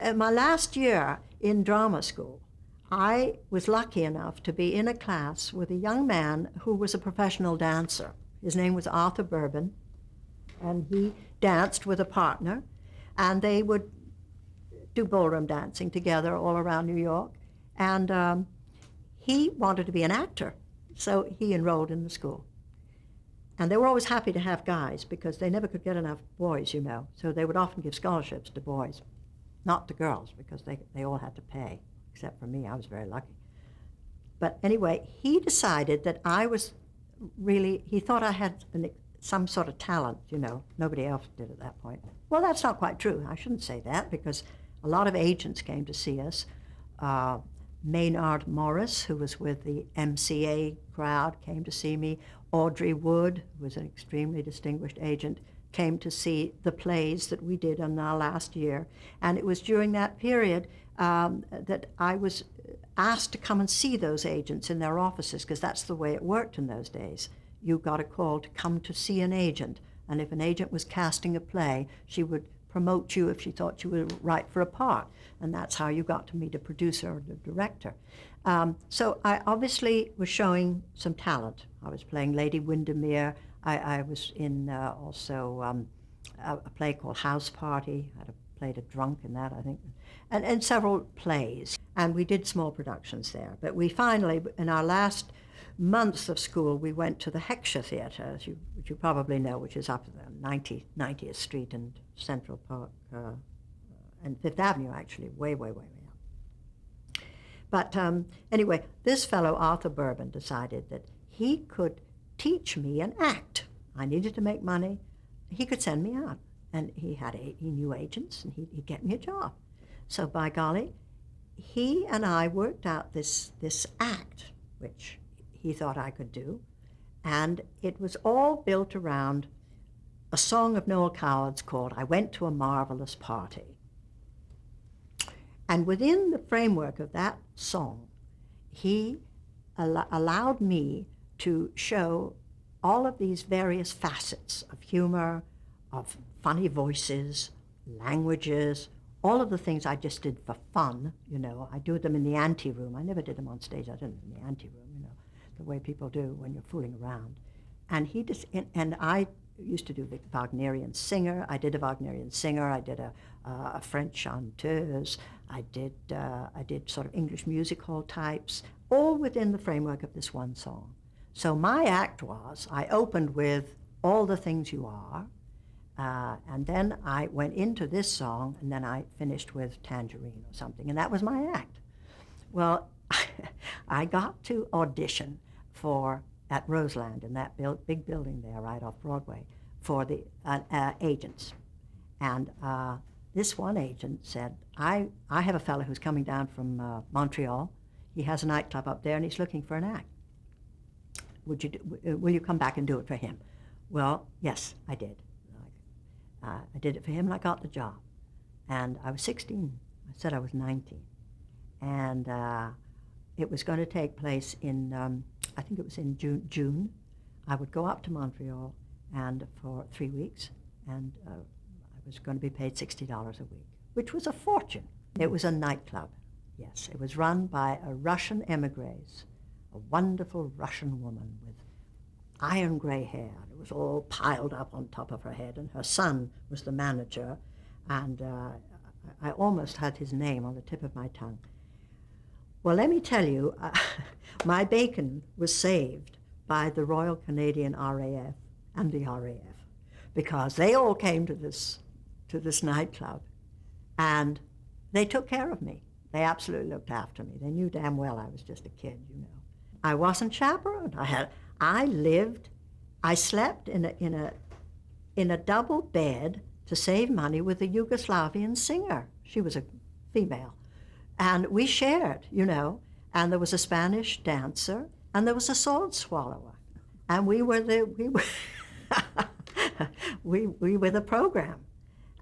in my last year in drama school, I was lucky enough to be in a class with a young man who was a professional dancer. His name was Arthur Bourbon, and he danced with a partner, and they would do ballroom dancing together all around New York. And he wanted to be an actor, so he enrolled in the school. And they were always happy to have guys because they never could get enough boys, you know. So they would often give scholarships to boys, not to girls, because they all had to pay, except for me. I was very lucky. But anyway, he decided that I was really, he thought I had some sort of talent, you know. Nobody else did at that point. Well, that's not quite true. I shouldn't say that because a lot of agents came to see us. Maynard Morris, who was with the MCA crowd, came to see me. Audrey Wood, who was an extremely distinguished agent, came to see the plays that we did in our last year. And it was during that period that I was asked to come and see those agents in their offices, because that's the way it worked in those days. You got a call to come to see an agent, and if an agent was casting a play, she would promote you if she thought you were right for a part. And that's how you got to meet a producer or the director. So I obviously was showing some talent. I was playing Lady Windermere. I was in also a play called House Party. I played a drunk in that, I think, and several plays. And we did small productions there. But we finally, in our last months of school, we went to the Heckscher Theatre, which you probably know, which is up at 90th Street and Central Park, and Fifth Avenue, actually, way, way, way, way up. But anyway, this fellow, Arthur Bourbon, decided that he could teach me an act. I needed to make money. He could send me out. And he knew agents, and he'd get me a job. So by golly, he and I worked out this act, which he thought I could do. And it was all built around a song of Noel Coward's called I Went to a Marvelous Party. And within the framework of that song, he allowed me to show all of these various facets of humor, of funny voices, languages, all of the things I just did for fun, you know. I do them in the anteroom. I never did them on stage. I did them in the anteroom, you know, the way people do when you're fooling around. And and I used to do the Wagnerian singer. I did a Wagnerian singer. I did a French chanteuse. I did sort of English music hall types, all within the framework of this one song. So my act was, I opened with All the Things You Are, and then I went into this song, and then I finished with Tangerine or something, and that was my act. Well, I got to audition at Roseland, in that big building there right off Broadway, for the agents. And this one agent said, I have a fellow who's coming down from Montreal. He has a nightclub up there, and he's looking for an act. Will you come back and do it for him? Well, yes, I did. I did it for him, and I got the job. And I was 16. I said I was 19. And it was going to take place in, I think it was in June. I would go up to Montreal and for 3 weeks, and I was going to be paid $60 a week, which was a fortune. It was a nightclub, yes. It was run by a Russian emigres, a wonderful Russian woman with iron gray hair. It was all piled up on top of her head, and her son was the manager, and I almost had his name on the tip of my tongue. Well, let me tell you, my bacon was saved by the Royal Canadian RAF and the RAF, because they all came to this nightclub, and they took care of me. They absolutely looked after me. They knew damn well I was just a kid, you know. I wasn't chaperoned. I slept in a double bed to save money with a Yugoslavian singer. She was a female. And we shared, you know, and there was a Spanish dancer, and there was a sword swallower. And we were the program.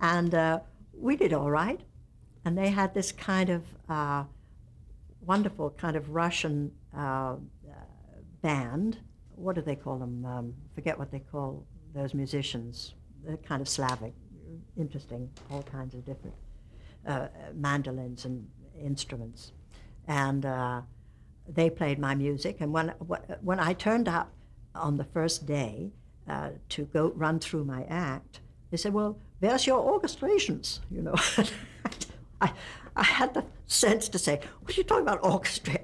And we did all right. And they had this kind of wonderful kind of Russian band. What do they call them? Forget what they call those musicians. They're kind of Slavic, interesting, all kinds of different. mandolins and instruments. And they played my music. And when I turned up on the first day to go run through my act, they said, well, where's your orchestrations? You know, I had the sense to say, what are you talking about orchestra?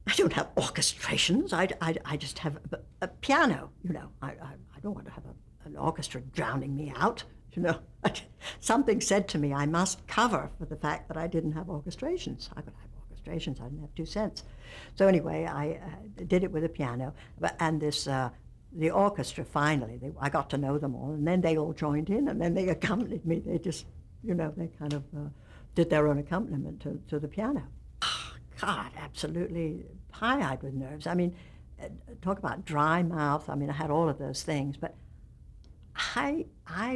I don't have orchestrations. I just have a piano, you know. I don't want to have an orchestra drowning me out, you know. Something said to me I must cover for the fact that I didn't have orchestrations. I could have orchestrations. I didn't have 2 cents. So anyway, I did it with a piano. And the orchestra, finally, I got to know them all. And then they all joined in, and then they accompanied me. They just, you know, they kind of did their own accompaniment to the piano. God, absolutely pie-eyed with nerves. I mean, talk about dry mouth. I mean, I had all of those things, but I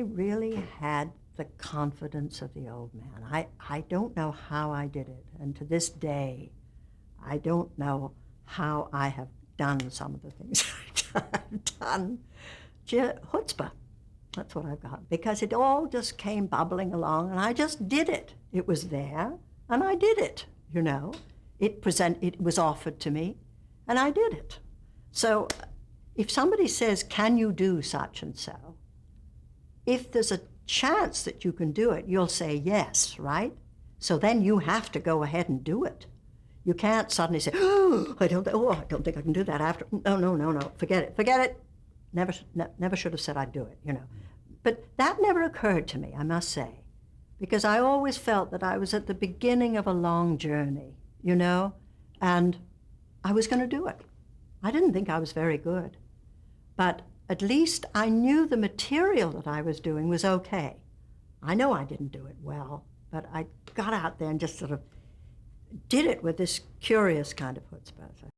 really had the confidence of the old man. I don't know how I did it, and to this day, I don't know how I have done some of the things I've done. Chutzpah, that's what I've got, because it all just came bubbling along, and I just did it. It was there, and I did it, you know. It was offered to me, and I did it. So if somebody says, can you do such and so, if there's a chance that you can do it, you'll say yes, right? So then you have to go ahead and do it. You can't suddenly say, I don't think I can do that after. No, forget it. Never should have said I'd do it, you know. But that never occurred to me, I must say, because I always felt that I was at the beginning of a long journey, you know, and I was going to do it. I didn't think I was very good, but at least I knew the material that I was doing was okay. I know I didn't do it well, but I got out there and just sort of did it with this curious kind of chutzpah.